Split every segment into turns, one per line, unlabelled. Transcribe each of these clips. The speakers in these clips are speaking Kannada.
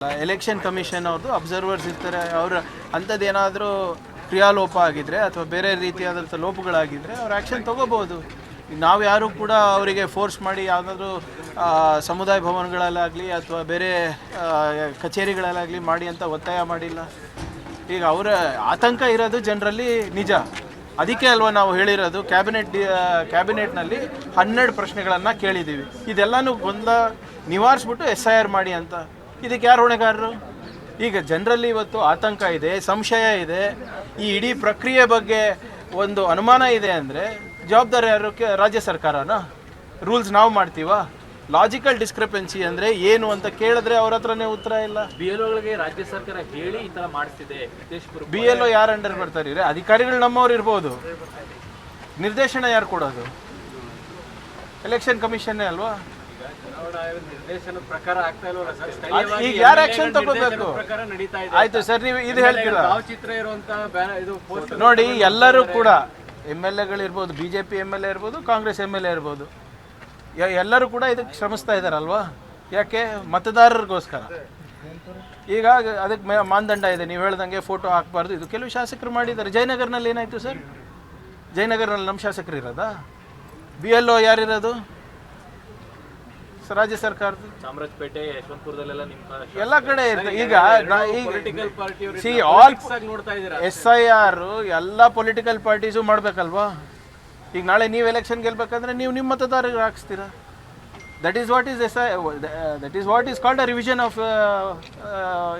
ಎಲೆಕ್ಷನ್ ಕಮಿಷನ್ ಅವ್ರದ್ದು ಅಬ್ಸರ್ವರ್ಸ್ ಇರ್ತಾರೆ. ಅವ್ರ ಅಂಥದ್ದೇನಾದರೂ ಕ್ರಿಯಾಲೋಪ ಆಗಿದ್ದರೆ ಅಥವಾ ಬೇರೆ ರೀತಿಯಾದಂಥ ಲೋಪಗಳಾಗಿದ್ದರೆ ಅವ್ರು ಆ್ಯಕ್ಷನ್ ತೊಗೋಬೋದು. ನಾವು ಯಾರೂ ಕೂಡ ಅವರಿಗೆ ಫೋರ್ಸ್ ಮಾಡಿ ಯಾವುದಾದ್ರೂ ಸಮುದಾಯ ಭವನಗಳಲ್ಲಾಗಲಿ ಅಥವಾ ಬೇರೆ ಕಚೇರಿಗಳಲ್ಲಾಗಲಿ ಮಾಡಿ ಅಂತ ಒತ್ತಾಯ ಮಾಡಿಲ್ಲ. ಈಗ ಅವರ ಆತಂಕ ಇರೋದು ಜನರಲ್ಲಿ ನಿಜ. ಅದಕ್ಕೆ ಅಲ್ವಾ ನಾವು ಹೇಳಿರೋದು ಕ್ಯಾಬಿನೆಟ್ನಲ್ಲಿ 12 ಪ್ರಶ್ನೆಗಳನ್ನು ಕೇಳಿದ್ದೀವಿ. ಇದೆಲ್ಲನೂ ಗೊಂದಲ ನಿವಾರಿಸ್ಬಿಟ್ಟು SIR ಮಾಡಿ ಅಂತ. ಇದಕ್ಕೆ ಯಾರು ಹೊಣೆಗಾರರು? ಈಗ ಜನರಲ್ಲಿ ಇವತ್ತು ಆತಂಕ ಇದೆ, ಸಂಶಯ ಇದೆ, ಈ ಇಡೀ ಪ್ರಕ್ರಿಯೆ ಬಗ್ಗೆ ಒಂದು ಅನುಮಾನ ಇದೆ ಅಂದರೆ ಜವಾಬ್ದಾರಿ ಯಾರು? ರಾಜ್ಯ ಸರ್ಕಾರನ? ರೂಲ್ಸ್ ನಾವು ಮಾಡ್ತೀವ? ಲಾಜಿಕಲ್ ಡಿಸ್ಕ್ರಿಪೆನ್ಸಿ ಅಂದರೆ ಏನು ಅಂತ ಕೇಳಿದ್ರೆ ಅವ್ರ ಹತ್ರನೇ ಉತ್ತರ ಇಲ್ಲ.
BLOಗಳಿಗೆ ರಾಜ್ಯ ಸರ್ಕಾರ ಹೇಳಿ ಈ ಥರ ಮಾಡಿಸ್ತಿದೆ.
BLO ಯಾರು ಅಂಡರ್ ಬರ್ತಾರೆ? ಅಧಿಕಾರಿಗಳು ನಮ್ಮವ್ರು ಇರ್ಬೋದು, ನಿರ್ದೇಶನ ಯಾರು ಕೊಡೋದು? ಎಲೆಕ್ಷನ್ ಕಮಿಷನ್ನೇ ಅಲ್ವಾ?
ನಿರ್ದೇಶನದ ಪ್ರಕಾರ ಆಗ್ತಾ ಇಲ್ವಲ್ಲ.
ಈಗ ಯಾರು ಆಕ್ಷನ್ ತಗೋಬೇಕು? ಆಯ್ತು ಸರ್, ನೀವು ಇದು ಹೇಳ್ತೀರಾ
ಚಿತ್ರ ಇರುವಂತ
ನೋಡಿ, ಎಲ್ಲರೂ ಕೂಡ MLA ಗಳಿರ್ಬೋದು, BJP MLA ಇರ್ಬೋದು, ಕಾಂಗ್ರೆಸ್ MLA ಇರ್ಬೋದು, ಎಲ್ಲರೂ ಕೂಡ ಇದಕ್ಕೆ ಶ್ರಮಿಸ್ತಾ ಇದ್ದಾರಲ್ವಾ? ಯಾಕೆ? ಮತದಾರರಿಗೋಸ್ಕರ. ಈಗ ಅದಕ್ಕೆ ಮಾನದಂಡ ಇದೆ. ನೀವು ಹೇಳ್ದಂಗೆ ಫೋಟೋ ಹಾಕಬಾರ್ದು. ಇದು ಕೆಲವು ಶಾಸಕರು ಮಾಡಿದ್ದಾರೆ. ಜಯನಗರ್ನಲ್ಲಿ ಏನಾಯಿತು ಸರ್? ಜಯನಗರ್ನಲ್ಲಿ ನಮ್ಮ ಶಾಸಕರು ಇರೋದಾ? BLO ಯಾರಿರೋದು? ರಾಜ್ಯ ಸರ್ಕಾರದ
ಚಾಮರಾಜಪೇಟೆ, ಯಶವಂತಪುರದಲ್ಲೆಲ್ಲ
ಎಲ್ಲ ಕಡೆ ಇರ್ತದೆ. ಈಗ SIR ಎಲ್ಲ ಪೊಲಿಟಿಕಲ್ ಪಾರ್ಟೀಸು ಮಾಡಬೇಕಲ್ವಾ? ಈಗ ನಾಳೆ ನೀವು ಎಲೆಕ್ಷನ್ ಗೆಲ್ಬೇಕಂದ್ರೆ ನೀವು ನಿಮ್ಮ ಮತದಾರರಿಗೆ ಹಾಕ್ಸ್ತೀರಾ. That is what is called a revision of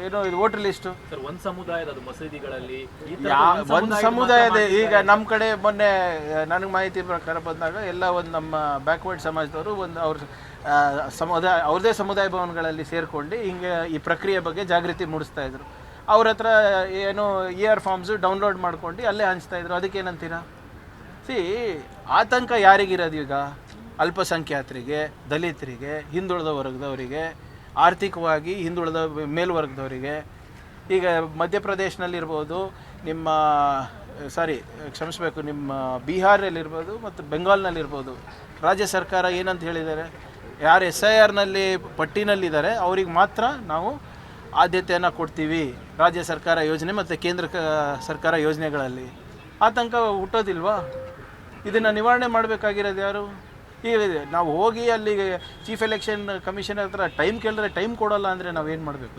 ಇದು ವೋಟರ್ ಲಿಸ್ಟು.
ಒಂದು ಸಮುದಾಯದ ಮಸೀದಿಗಳಲ್ಲಿ
ಒಂದು ಸಮುದಾಯದ. ಈಗ ನಮ್ಮ ಕಡೆ ಮೊನ್ನೆ ನನಗೆ ಮಾಹಿತಿ ಪ್ರಕಾರ ಬಂದಾಗ ಎಲ್ಲ ಒಂದು ನಮ್ಮ ಬ್ಯಾಕ್ವರ್ಡ್ ಸಮಾಜದವರು ಒಂದು ಅವ್ರದ್ದೇ ಸಮುದಾಯ ಭವನಗಳಲ್ಲಿ ಸೇರ್ಕೊಂಡು ಹಿಂಗೆ ಈ ಪ್ರಕ್ರಿಯೆ ಬಗ್ಗೆ ಜಾಗೃತಿ ಮೂಡಿಸ್ತಾ ಇದ್ರು. ಅವ್ರ ಹತ್ರ ಏನು ER ಫಾರ್ಮ್ಸು ಡೌನ್ಲೋಡ್ ಮಾಡ್ಕೊಂಡು ಅಲ್ಲೇ ಹಂಚ್ತಾಯಿದ್ರು. ಅದಕ್ಕೇನಂತೀರಾ? ಆತಂಕ ಯಾರಿಗಿರೋದು? ಈಗ ಅಲ್ಪಸಂಖ್ಯಾತರಿಗೆ, ದಲಿತರಿಗೆ, ಹಿಂದುಳಿದ ವರ್ಗದವರಿಗೆ, ಆರ್ಥಿಕವಾಗಿ ಹಿಂದುಳಿದ ಮೇಲ್ವರ್ಗದವರಿಗೆ. ಈಗ ಮಧ್ಯಪ್ರದೇಶನಲ್ಲಿರ್ಬೋದು, ನಿಮ್ಮ ಬಿಹಾರಲ್ಲಿರ್ಬೋದು ಮತ್ತು ಬೆಂಗಾಲ್ನಲ್ಲಿರ್ಬೋದು, ರಾಜ್ಯ ಸರ್ಕಾರ ಏನಂತ ಹೇಳಿದ್ದಾರೆ? ಯಾರು SIRನಲ್ಲಿ ಪಟ್ಟಿನಲ್ಲಿದ್ದಾರೆ ಅವ್ರಿಗೆ ಮಾತ್ರ ನಾವು ಆದ್ಯತೆಯನ್ನು ಕೊಡ್ತೀವಿ ರಾಜ್ಯ ಸರ್ಕಾರ ಯೋಜನೆ ಮತ್ತು ಕೇಂದ್ರ ಸರ್ಕಾರ ಯೋಜನೆಗಳಲ್ಲಿ. ಆತಂಕ ಹುಟ್ಟೋದಿಲ್ವಾ? ಇದನ್ನು ನಿವಾರಣೆ ಮಾಡಬೇಕಾಗಿರೋದು ಯಾರು? ಈಗ ನಾವು ಹೋಗಿ ಅಲ್ಲಿಗೆ ಚೀಫ್ ಎಲೆಕ್ಷನ್ ಕಮಿಷನರ್ ಹತ್ರ ಟೈಮ್ ಕೇಳಿದ್ರೆ ಟೈಮ್ ಕೊಡೋಲ್ಲ ಅಂದರೆ ನಾವೇನು ಮಾಡಬೇಕು?